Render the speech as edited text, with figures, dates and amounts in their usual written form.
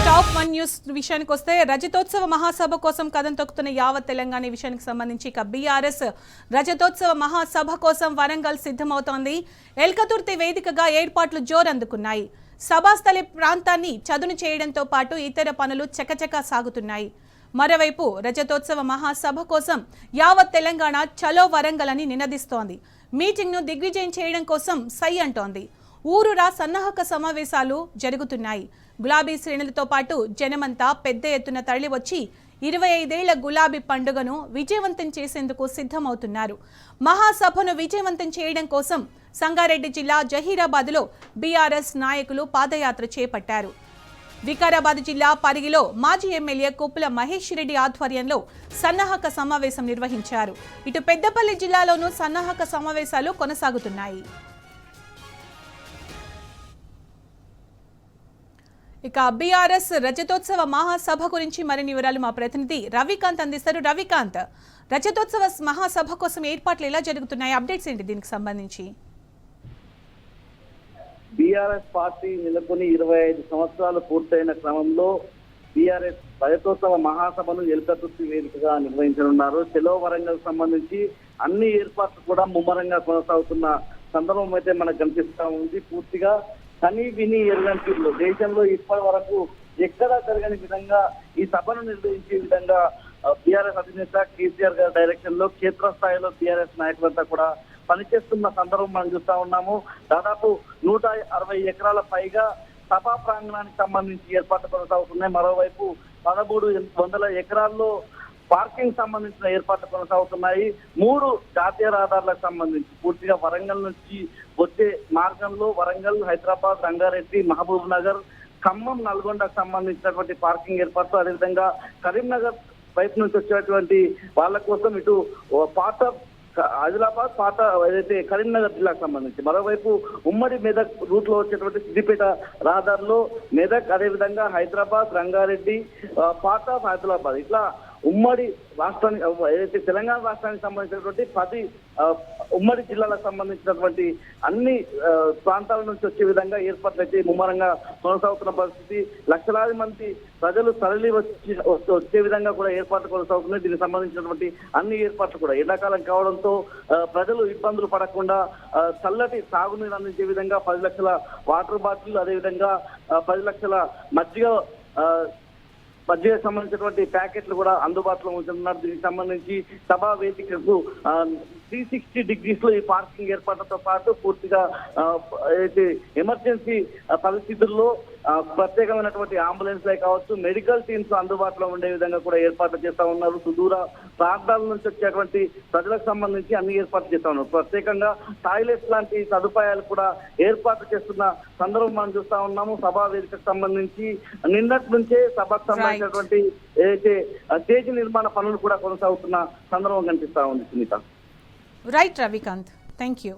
Top 1 news విషయానికి వస్తే రజతోత్సవ మహాసభ కోసం కదం తొక్కుతున్న యావత్ తెలంగాణ విషయానికి సంబంధించి ఇక బీఆర్ఎస్ రజతోత్సవ మహాసభ కోసం వరంగల్ సిద్ధమవుతోంది. ఎల్కతుర్తి వేదికగా ఏర్పాట్లు జోరందుకున్నాయి. సభాస్థలి ప్రాంతాన్ని చదును చేయడంతో పాటు ఇతర పనులు చకచకా సాగుతున్నాయి. మరోవైపు రజతోత్సవ మహాసభ కోసం యావత్ తెలంగాణ చలో వరంగల్ అని నినదిస్తోంది. మీటింగ్ను దిగ్విజయం చేయడం కోసం సై అంటోంది. ఊరూరా సన్నాహక సమావేశాలు జరుగుతున్నాయి. గులాబీ శ్రేణులతో పాటు జనమంతా పెద్ద ఎత్తున తరలివచ్చి 25 ఏళ్ల గులాబీ పండుగను విజయవంతం చేసేందుకు సిద్ధమవుతున్నారు. మహాసభను విజయవంతం చేయడం కోసం సంగారెడ్డి జిల్లా జహీరాబాద్లో బీఆర్ఎస్ నాయకులు పాదయాత్ర చేపట్టారు. వికారాబాద్ జిల్లా పరిగిలో మాజీ ఎమ్మెల్యే కొప్పుల మహేష్ రెడ్డి ఆధ్వర్యంలో సన్నాహక సమావేశం నిర్వహించారు. ఇటు పెద్దపల్లి జిల్లాలోనూ సన్నాహక సమావేశాలు కొనసాగుతున్నాయి. ఇక బీఆర్ఎస్ రజతోత్సవ మహాసభ గురించి మరిన్ని వివరాలు మా ప్రతినిధి రవికాంత్ అందిస్తారు. రవికాంత్, రజతోత్సవ మహాసభ కోసం ఏర్పాట్లు ఎలా జరుగుతున్నాయి? అప్డేట్స్ ఏంటి దీనికి సంబంధించి? బీఆర్ఎస్ పార్టీ నెలకొని 25 సంవత్సరాలు పూర్తయిన క్రమంలో బీఆర్ఎస్ రజతోత్సవ మహాసభను ఎల్కతుర్తి వేదికగా నిర్వహించనున్నారు. చెలో వరంగల్ సంబంధించి అన్ని ఏర్పాట్లు కూడా ముమ్మరంగా కొనసాగుతున్న సందర్భం అయితే మనకు కనిపిస్తా ఉంది. పూర్తిగా కని విని ఎరుగని తీరులో దేశంలో ఇప్పటి వరకు ఎక్కడా జరగని విధంగా ఈ సభను నిర్వహించే విధంగా బీఆర్ఎస్ అధినేత కేసీఆర్ గారి డైరెక్షన్ లో క్షేత్రస్థాయిలో బీఆర్ఎస్ నాయకులంతా కూడా పనిచేస్తున్న సందర్భం మనం చూస్తా ఉన్నాము. దాదాపు 160 ఎకరాల పైగా సభా ప్రాంగణానికి సంబంధించి ఏర్పాట్లు కొనసాగుతున్నాయి. మరోవైపు 1300 ఎకరాల్లో పార్కింగ్ సంబంధించిన ఏర్పాట్లు కొనసాగుతున్నాయి. 3 జాతీయ రహదారులకు సంబంధించి పూర్తిగా వరంగల్ నుంచి వచ్చే మార్గంలో వరంగల్, హైదరాబాద్, రంగారెడ్డి, మహబూబ్ నగర్, ఖమ్మం, నల్గొండకు సంబంధించినటువంటి పార్కింగ్ ఏర్పాట్లు, అదేవిధంగా కరీంనగర్ వైపు నుంచి వచ్చేటువంటి వాళ్ళ కోసం ఇటు పాత ఆదిలాబాద్, పాత ఏదైతే కరీంనగర్ జిల్లాకు సంబంధించి, మరోవైపు ఉమ్మడి మెదక్ రూట్ లో వచ్చేటువంటి సిద్దిపేట రహదారిలో మెదక్, అదేవిధంగా హైదరాబాద్, రంగారెడ్డి, పాత ఆదిలాబాద్, ఇట్లా ఉమ్మడి రాష్ట్రానికి ఏదైతే తెలంగాణ రాష్ట్రానికి సంబంధించినటువంటి 10 ఉమ్మడి జిల్లాలకు సంబంధించినటువంటి అన్ని ప్రాంతాల నుంచి వచ్చే విధంగా ఏర్పాట్లు అయితే ముమ్మరంగా కొనసాగుతున్న పరిస్థితి. లక్షలాది మంది ప్రజలు తరలి వచ్చే విధంగా కూడా ఏర్పాట్లు కొనసాగుతున్నాయి. దీనికి సంబంధించినటువంటి అన్ని ఏర్పాట్లు కూడా ఎండాకాలం కావడంతో ప్రజలు ఇబ్బందులు పడకుండా చల్లటి సాగునీరు అందించే విధంగా 10 లక్షల వాటర్ బాటిల్, అదేవిధంగా 10 లక్షల మధ్య సంబంధించినటువంటి ప్యాకెట్లు కూడా అందుబాటులో ఉంటున్నారు. దీనికి సంబంధించి సభా వేదికకు 360 డిగ్రీస్ లో ఈ పార్కింగ్ ఏర్పాట్లతో పాటు పూర్తిగా అయితే ఎమర్జెన్సీ పరిస్థితుల్లో ప్రత్యేకమైనటువంటి అంబులెన్స్లే కావచ్చు, మెడికల్ టీమ్స్ అందుబాటులో ఉండే విధంగా కూడా ఏర్పాట్లు చేస్తా ఉన్నారు. సుదూర ప్రాంతాల నుంచి వచ్చేటువంటి ప్రజలకు సంబంధించి అన్ని ఏర్పాట్లు చేస్తా ఉన్నారు. ప్రత్యేకంగా టాయిలెట్స్ లాంటి సదుపాయాలు కూడా ఏర్పాటు చేస్తున్న సందర్భం మనం చూస్తా ఉన్నాము. సభా వేదికకు సంబంధించి నిన్నటి నుంచే సభకు సంబంధించినటువంటి ఏదైతే స్టేజ్ నిర్మాణ పనులు కూడా కొనసాగుతున్న సందర్భం కనిపిస్తా ఉంది. Sunitha. Right Ravikanth, thank you.